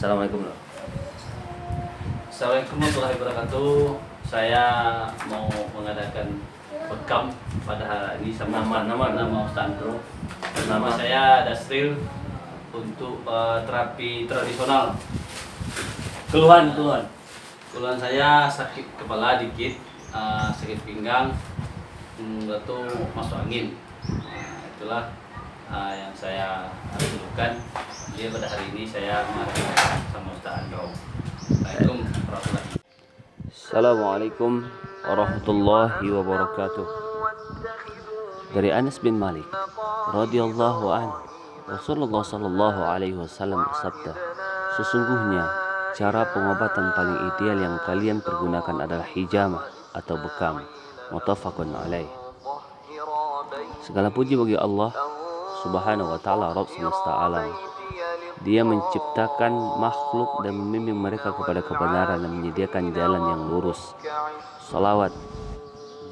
Assalamualaikum. Assalamualaikum warahmatullahi wabarakatuh. Saya mau mengadakan bekam pada hari ini sama nama Ustaz Andro. Nama saya Dasril untuk terapi tradisional. Keluhan saya sakit kepala dikit, sakit pinggang, batu masuk angin. Itulah yang saya lakukan. Jadi pada hari ini saya mengadakan sama Ustaz Andro. Assalamualaikum warahmatullahi wabarakatuh. Dari Anas bin Malik radhiyallahu anhu, Rasulullah sallallahu alaihi wasallam bersabda, sesungguhnya cara pengobatan paling ideal yang kalian pergunakan adalah hijamah atau bekam. Muttafaqun alaih. Segala puji bagi Allah Subhanahu wa taala, Rabb semesta alam. Dia menciptakan makhluk dan membimbing mereka kepada kebenaran dan menyediakan jalan yang lurus. Salawat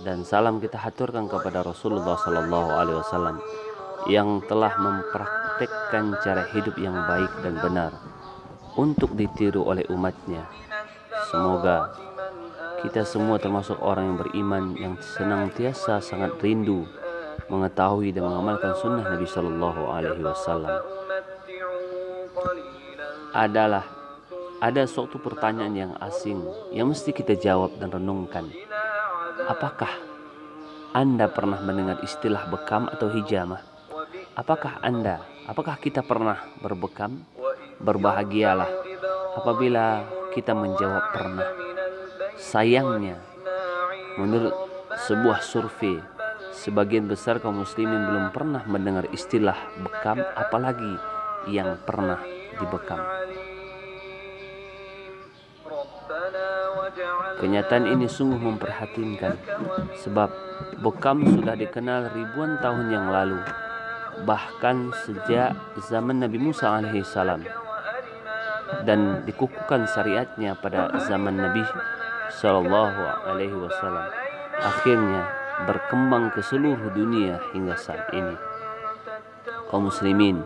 dan salam kita haturkan kepada Rasulullah sallallahu alaihi wasallam yang telah mempraktekkan cara hidup yang baik dan benar untuk ditiru oleh umatnya. Semoga kita semua termasuk orang yang beriman yang senantiasa sangat rindu mengetahui dan mengamalkan sunnah Nabi sallallahu alaihi wasallam. Ada suatu pertanyaan yang asing yang mesti kita jawab dan renungkan. Apakah Anda pernah mendengar istilah bekam atau hijamah? Apakah kita pernah berbekam? Berbahagialah apabila kita menjawab pernah. Sayangnya, menurut sebuah survei, sebagian besar kaum muslimin belum pernah mendengar istilah bekam, apalagi yang pernah dibekam. Kenyataan ini sungguh memprihatinkan, sebab bekam sudah dikenal ribuan tahun yang lalu, bahkan sejak zaman Nabi Musa alaihissalam, dan dikukuhkan syariatnya pada zaman Nabi Sallallahu Alaihi Wasallam. Akhirnya berkembang ke seluruh dunia hingga saat ini. Kaum muslimin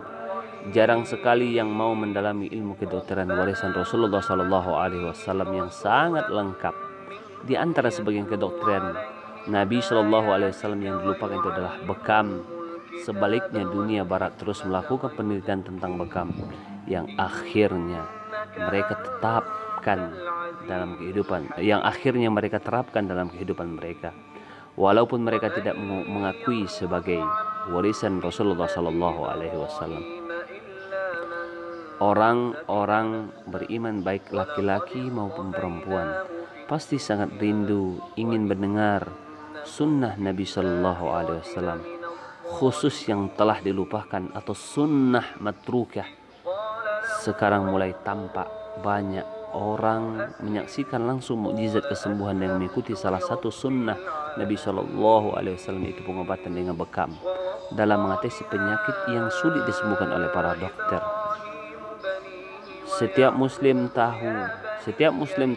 jarang sekali yang mau mendalami ilmu kedokteran warisan Rasulullah Sallallahu Alaihi Wasallam yang sangat lengkap. Di antara sebagian kedokteran Nabi Sallallahu Alaihi Wasallam yang dilupakan itu adalah bekam. Sebaliknya dunia barat terus melakukan penelitian tentang bekam yang akhirnya mereka terapkan dalam kehidupan mereka, walaupun mereka tidak mengakui sebagai warisan Rasulullah Sallallahu Alaihi Wasallam. Orang-orang beriman baik laki-laki maupun perempuan pasti sangat rindu ingin mendengar sunnah Nabi Sallallahu Alaihi Wasallam, khusus yang telah dilupakan atau sunnah matrukah. Sekarang mulai tampak banyak orang menyaksikan langsung mukjizat kesembuhan dengan mengikuti salah satu sunnah Nabi Sallallahu Alaihi Wasallam, itu pengobatan dengan bekam dalam mengatasi penyakit yang sulit disembuhkan oleh para dokter. Setiap muslim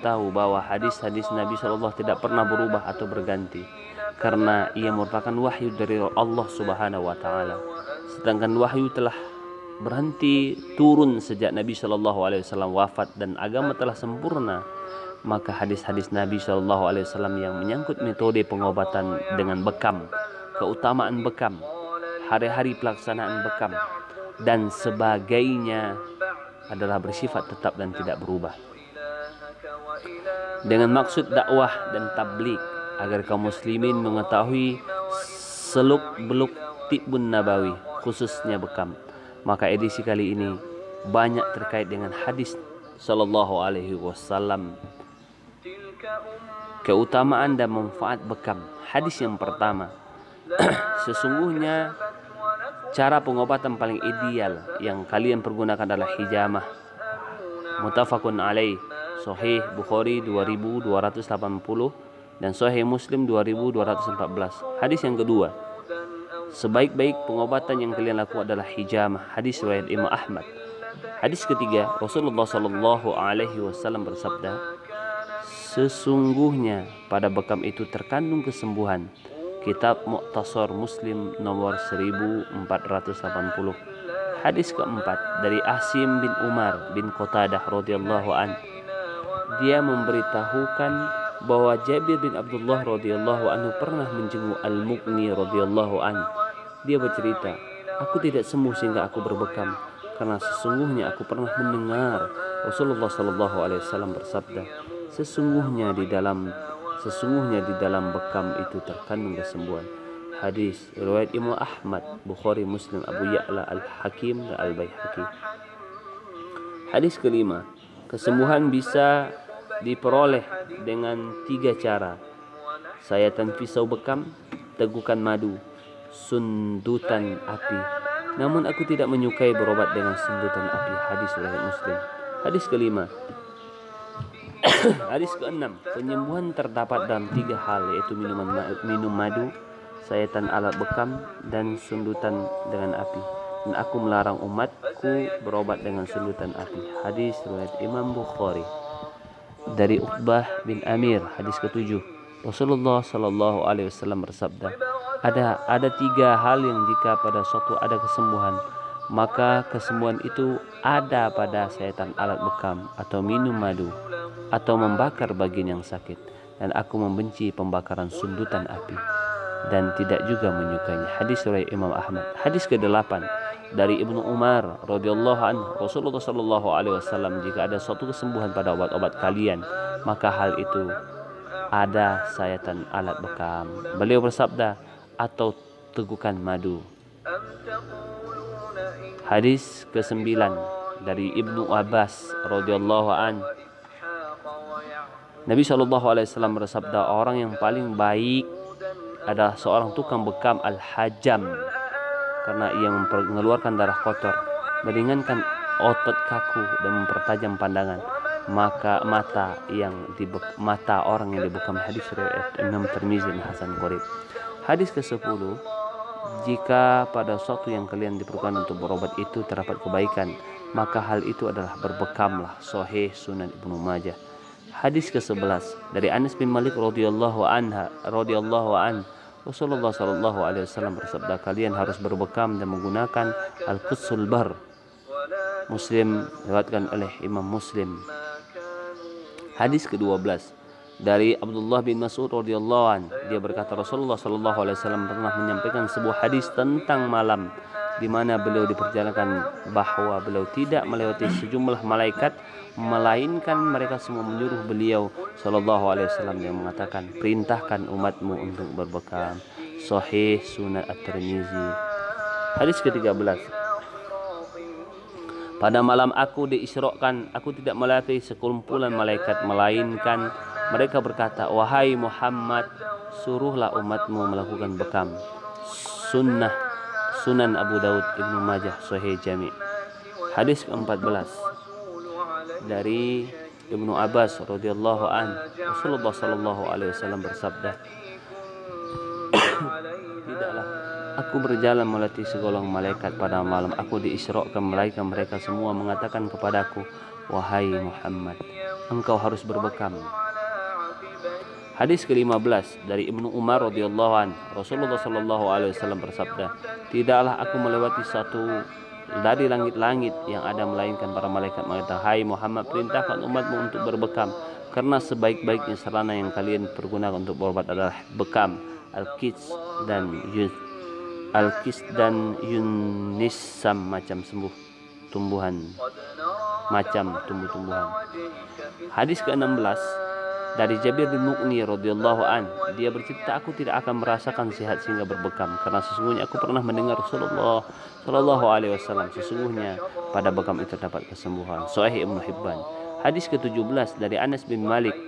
tahu bahwa hadis-hadis Nabi SAW tidak pernah berubah atau berganti, karena ia merupakan wahyu dari Allah Subhanahu wa taala. Sedangkan wahyu telah berhenti turun sejak Nabi SAW wafat dan agama telah sempurna. Maka hadis-hadis Nabi SAW yang menyangkut metode pengobatan dengan bekam, keutamaan bekam, hari-hari pelaksanaan bekam, dan sebagainya adalah bersifat tetap dan tidak berubah, dengan maksud dakwah dan tabligh agar kaum muslimin mengetahui seluk-beluk tibbun nabawi, khususnya bekam. Maka edisi kali ini banyak terkait dengan hadis Sallallahu Alaihi Wasallam, keutamaan dan manfaat bekam. Hadis yang pertama, sesungguhnya cara pengobatan paling ideal yang kalian pergunakan adalah hijamah. Muttafaqun alaih. Sahih Bukhari 2280 dan Sahih Muslim 2214. Hadis yang kedua, sebaik-baik pengobatan yang kalian lakukan adalah hijamah. Hadis riwayat Imam Ahmad. Hadis ketiga, Rasulullah Sallallahu Alaihi Wasallam bersabda, sesungguhnya pada bekam itu terkandung kesembuhan. Kitab Mukhtasar Muslim nomor 1480. Hadis keempat dari Asim bin Umar bin Qatadah radhiyallahu an. Dia memberitahukan bahwa Jabir bin Abdullah radhiyallahu anhu pernah menjenguk Al-Mughni radhiyallahu an. Dia bercerita, aku tidak sembuh sehingga aku berbekam, karena sesungguhnya aku pernah mendengar Rasulullah sallallahu alaihi wasallam bersabda, sesungguhnya di dalam bekam itu terkandung kesembuhan. Hadis riwayat Imam Ahmad, Bukhari, Muslim, Abu Ya'la, Al-Hakim dan Al-Baihaqi. Hadis kelima, kesembuhan bisa diperoleh dengan 3 cara: sayatan pisau bekam, tegukan madu, sundutan api. Namun aku tidak menyukai berobat dengan sundutan api. Hadis riwayat Muslim. Hadis kelima. Hadis keenam, penyembuhan terdapat dalam 3 hal, yaitu minum madu, sayatan alat bekam, dan sundutan dengan api. Dan aku melarang umatku berobat dengan sundutan api. Hadis riwayat Imam Bukhari. Dari Uqbah bin Amir, hadis ke-7, Rasulullah sallallahu alaihi wasallam bersabda, ada 3 hal yang jika pada suatu ada kesembuhan, maka kesembuhan itu ada pada sayatan alat bekam, atau minum madu, atau membakar bagian yang sakit. Dan aku membenci pembakaran sundutan api dan tidak juga menyukainya. Hadis riwayat Imam Ahmad. Hadis ke-8 dari Ibnu Umar radhiyallahu anhu, Rasulullah sallallahu alaihi wasallam, jika ada suatu kesembuhan pada obat-obat kalian, maka hal itu ada sayatan alat bekam. Beliau bersabda, atau tegukan madu. Hadis ke-9 dari Ibnu Abbas radhiyallahu an, Nabi sallallahu alaihi wasallam bersabda, orang yang paling baik adalah seorang tukang bekam al-hajam, karena ia mengeluarkan darah kotor, meringankan otot kaku dan mempertajam pandangan. Maka mata orang yang dibekam. Hadis riwayat Imam Tirmizi dan Hasan Qorib. Hadis ke-10, jika pada suatu yang kalian diperlukan untuk berobat itu terdapat kebaikan, maka hal itu adalah berbekamlah. Sahih Sunan Ibnu Majah. Hadis ke-11 dari Anas bin Malik radhiyallahu an, Rasulullah sallallahu alaihi wasallam bersabda, kalian harus berbekam dan menggunakan al-qudsul bar. Muslim, diriwayatkan oleh Imam Muslim. Hadis ke-12 dari Abdullah bin Mas'ud radhiyallahu an, dia berkata, Rasulullah sallallahu alaihi wasallam pernah menyampaikan sebuah hadis tentang malam, di mana beliau diperjalankan bahwa beliau tidak melewati sejumlah malaikat, melainkan mereka semua menyuruh beliau sallallahu alaihi wasallam yang mengatakan, perintahkan umatmu untuk berbekam. Sahih Sunan At-Tirmizi. Hadis ke-13, pada malam aku diisrakan, aku tidak melewati sekumpulan malaikat, melainkan mereka berkata, wahai Muhammad, suruhlah umatmu melakukan bekam. Sunan Abu Daud, Ibnu Majah, Sahih Jami'. Hadis ke-14 dari Ibnu Abbas radhiyallahu an, Rasulullah sallallahu alaihi wasallam bersabda, tidaklah aku berjalan melewati segolong malaikat pada malam aku diisrakan, melainkan mereka semua mengatakan kepadaku, wahai Muhammad, engkau harus berbekam. Hadis ke-15 dari Ibnu Umar radhiyallahu an, Rasulullah sallallahu alaihi wasallam bersabda, tidaklah aku melewati satu dari langit-langit yang ada melainkan para malaikat mengatakan, hai Muhammad, perintahkan umatmu untuk berbekam, karena sebaik-baiknya sarana yang kalian pergunakan untuk berobat adalah bekam, al-kis dan yunisam, macam tumbuh-tumbuhan. Hadis ke-16 dari Jabir bin Mughni radhiyallahu an, dia bercerita, aku tidak akan merasakan sehat sehingga berbekam, karena sesungguhnya aku pernah mendengar Rasulullah sallallahu alaihi wasallam, sesungguhnya pada bekam itu terdapat kesembuhan. Sahih Ibnu Hibban. Hadis ke-17 dari Anas bin Malik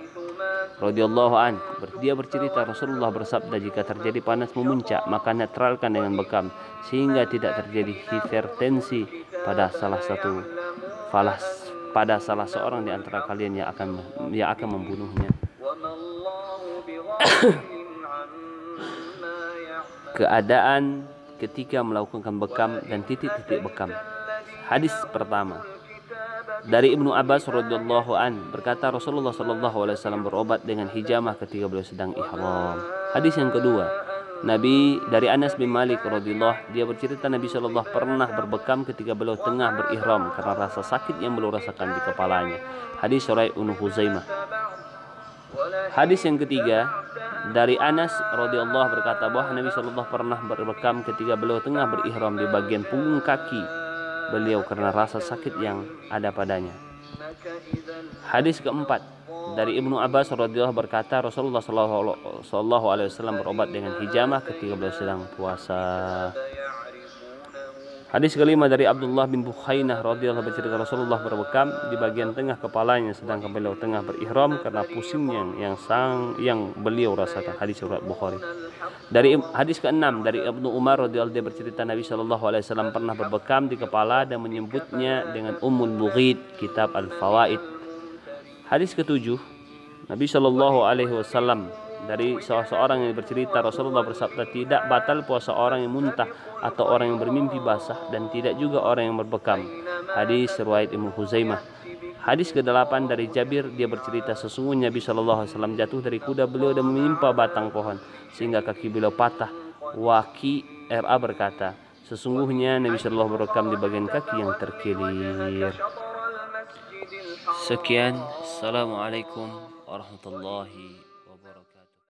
radhiyallahu an, dia bercerita, Rasulullah bersabda, jika terjadi panas memuncak, maka netralkan dengan bekam sehingga tidak terjadi hipertensi pada salah seorang di antara kalian yang akan membunuhnya. Keadaan ketika melakukan bekam dan titik-titik bekam. Hadis pertama dari Ibnu Abbas radhiyallahu an, berkata, Rasulullah sallallahu alaihi wasallam berobat dengan hijamah ketika beliau sedang ihram. Hadis yang kedua Dari Anas bin Malik radhiyallahu, dia bercerita Nabi SAW pernah berbekam ketika beliau tengah berihram karena rasa sakit yang beliau rasakan di kepalanya. Hadis riwayat Ibnu Huzaimah. Hadis yang ketiga dari Anas radhiyallahu berkata bahwa Nabi SAW pernah berbekam ketika beliau tengah berihram di bagian punggung kaki beliau karena rasa sakit yang ada padanya. Hadis keempat dari Ibnu Abbas radhiyallahu berkata Rasulullah sallallahu alaihi wasallam berobat dengan hijamah ketika beliau sedang puasa. Hadis kelima dari Abdullah bin Bukhainah radhiyallahu bercerita Rasulullah berbekam di bagian tengah kepalanya sedangkan beliau tengah berihram karena pusingnya yang beliau rasakan. Hadis riwayat Bukhari. Dari hadis keenam dari Ibnu Umar radhiyallahu dia bercerita Nabi sallallahu alaihi wasallam pernah berbekam di kepala dan menyebutnya dengan Ummul Mughith, kitab Al-Fawaid. Hadis ketujuh Nabi sallallahu alaihi wasallam dari salah seorang yang bercerita Rasulullah bersabda, tidak batal puasa orang yang muntah atau orang yang bermimpi basah dan tidak juga orang yang berbekam. Hadis riwayat Ibnu Huzaimah. Hadis ke-8 dari Jabir, dia bercerita sesungguhnya Nabi sallallahu alaihi wasallam jatuh dari kuda beliau dan menimpa batang pohon sehingga kaki beliau patah. Waqi RA berkata, sesungguhnya Nabi sallallahu berbekam di bagian kaki yang terkilir. Sekian, assalamualaikum warahmatullahi wabarakatuh.